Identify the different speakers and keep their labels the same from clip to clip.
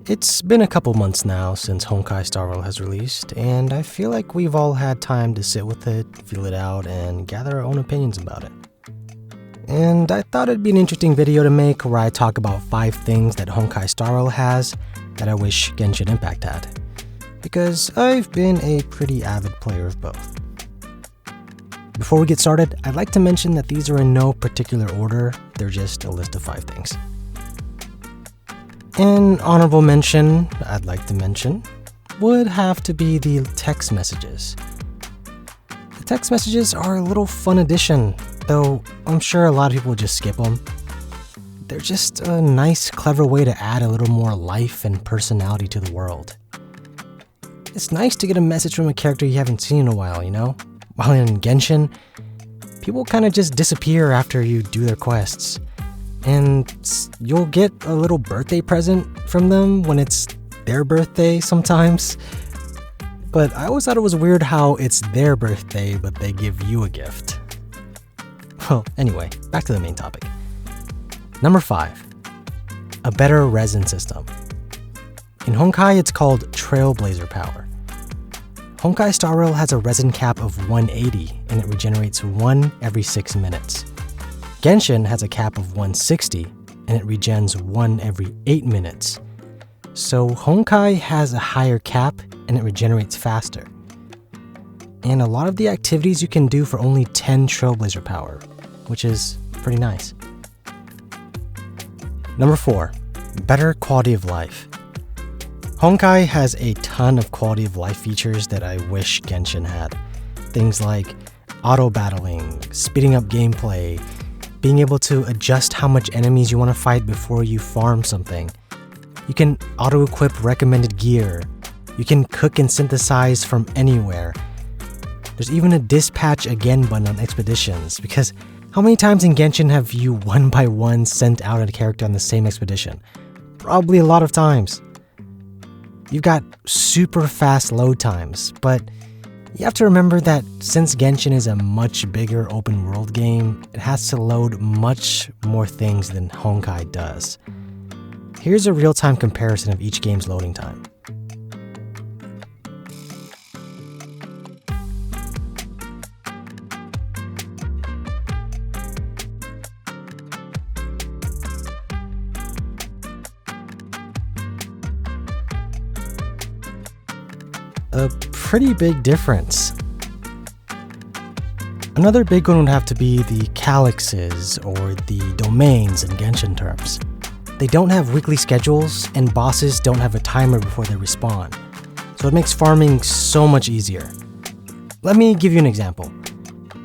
Speaker 1: It's been a couple months now since Honkai Star Rail has released, and I feel like we've all had time to sit with it, feel it out, and gather our own opinions about it. And I thought it'd be an interesting video to make where I talk about 5 things that Honkai Star Rail has that I wish Genshin Impact had. Because I've been a pretty avid player of both. Before we get started, I'd like to mention that these are in no particular order, they're just a list of 5 things. An honorable mention I'd like to mention would have to be the text messages. The text messages are a little fun addition, though I'm sure a lot of people would just skip them. They're just a nice, clever way to add a little more life and personality to the world. It's nice to get a message from a character you haven't seen in a while, you know? While in Genshin, people kind of just disappear after you do their quests. And you'll get a little birthday present from them when it's their birthday sometimes. But I always thought it was weird how it's their birthday, but they give you a gift. Well, anyway, back to the main topic. Number 5, a better resin system. In Honkai, it's called Trailblazer Power. Honkai Star Rail has a resin cap of 180, and it regenerates 1 every 6 minutes. Genshin has a cap of 160, and it regens 1 every 8 minutes. So Honkai has a higher cap, and it regenerates faster. And a lot of the activities you can do for only 10 Trailblazer power, which is pretty nice. Number 4, better quality of life. Honkai has a ton of quality of life features that I wish Genshin had. Things like auto-battling, speeding up gameplay, being able to adjust how much enemies you want to fight before you farm something. You can auto-equip recommended gear. You can cook and synthesize from anywhere. There's even a dispatch again button on expeditions, because how many times in Genshin have you one by one sent out a character on the same expedition? Probably a lot of times. You've got super fast load times, but you have to remember that since Genshin is a much bigger open world game, it has to load much more things than Honkai does. Here's a real-time comparison of each game's loading time. A pretty big difference. Another big one would have to be the calyxes, or the domains in Genshin terms. They don't have weekly schedules, and bosses don't have a timer before they respawn, so it makes farming so much easier. Let me give you an example.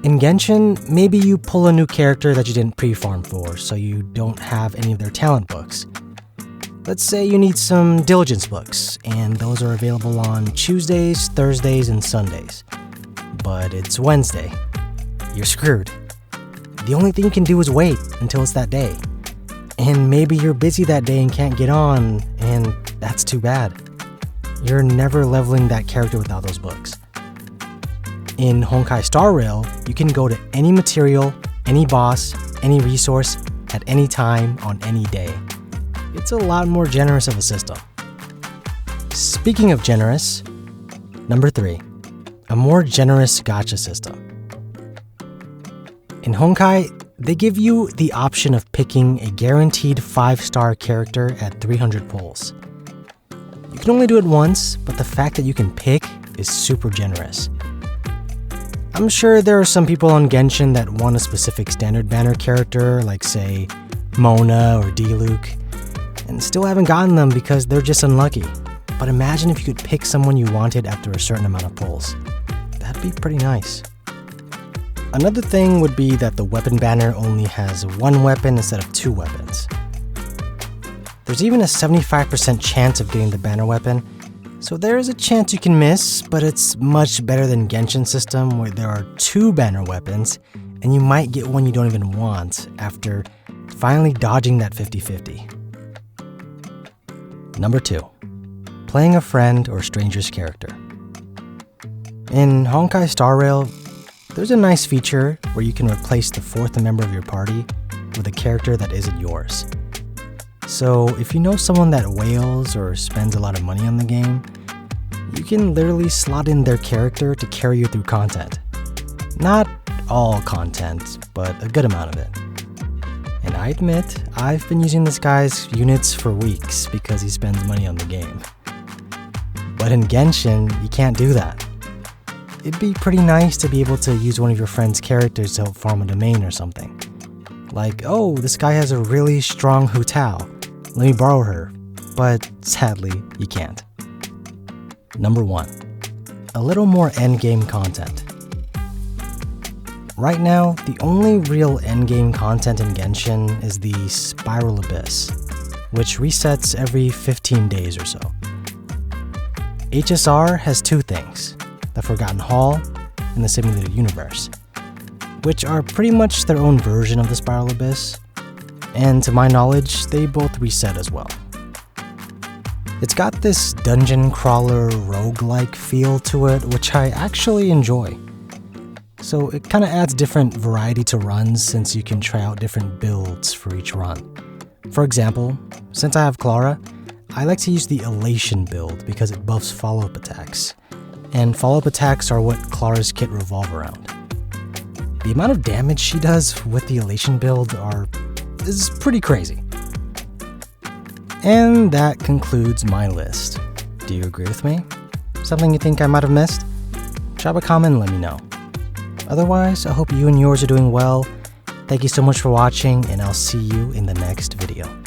Speaker 1: In Genshin, maybe you pull a new character that you didn't pre-farm for, so you don't have any of their talent books. Let's say you need some diligence books, and those are available on Tuesdays, Thursdays, and Sundays. But it's Wednesday. You're screwed. The only thing you can do is wait until it's that day. And maybe you're busy that day and can't get on, and that's too bad. You're never leveling that character without those books. In Honkai Star Rail, you can go to any material, any boss, any resource, at any time, on any day. It's a lot more generous of a system. Speaking of generous, number 3, a more generous gacha system. In Honkai, they give you the option of picking a guaranteed 5-star character at 300 pulls. You can only do it once, but the fact that you can pick is super generous. I'm sure there are some people on Genshin that want a specific standard banner character, like say Mona or Diluc, and still haven't gotten them because they're just unlucky. But imagine if you could pick someone you wanted after a certain amount of pulls. That'd be pretty nice. Another thing would be that the weapon banner only has 1 weapon instead of 2 weapons. There's even a 75% chance of getting the banner weapon, so there is a chance you can miss, but it's much better than Genshin system where there are 2 banner weapons, and you might get one you don't even want after finally dodging that 50-50. Number 2, playing a friend or stranger's character. In Honkai Star Rail, there's a nice feature where you can replace the 4th member of your party with a character that isn't yours. So if you know someone that whales or spends a lot of money on the game, you can literally slot in their character to carry you through content. Not all content, but a good amount of it. And I admit, I've been using this guy's units for weeks because he spends money on the game. But in Genshin, you can't do that. It'd be pretty nice to be able to use one of your friend's characters to help farm a domain or something. Like, oh, this guy has a really strong Hu Tao. Let me borrow her. But sadly, you can't. Number 1. A little more endgame content. Right now, the only real endgame content in Genshin is the Spiral Abyss, which resets every 15 days or so. HSR has 2 things, the Forgotten Hall and the Simulated Universe, which are pretty much their own version of the Spiral Abyss, and to my knowledge, they both reset as well. It's got this dungeon crawler roguelike feel to it, which I actually enjoy. So it kind of adds different variety to runs since you can try out different builds for each run. For example, since I have Clara, I like to use the Elation build because it buffs follow-up attacks. And follow-up attacks are what Clara's kit revolve around. The amount of damage she does with the Elation build is pretty crazy. And that concludes my list. Do you agree with me? Something you think I might have missed? Drop a comment and let me know. Otherwise, I hope you and yours are doing well. Thank you so much for watching, and I'll see you in the next video.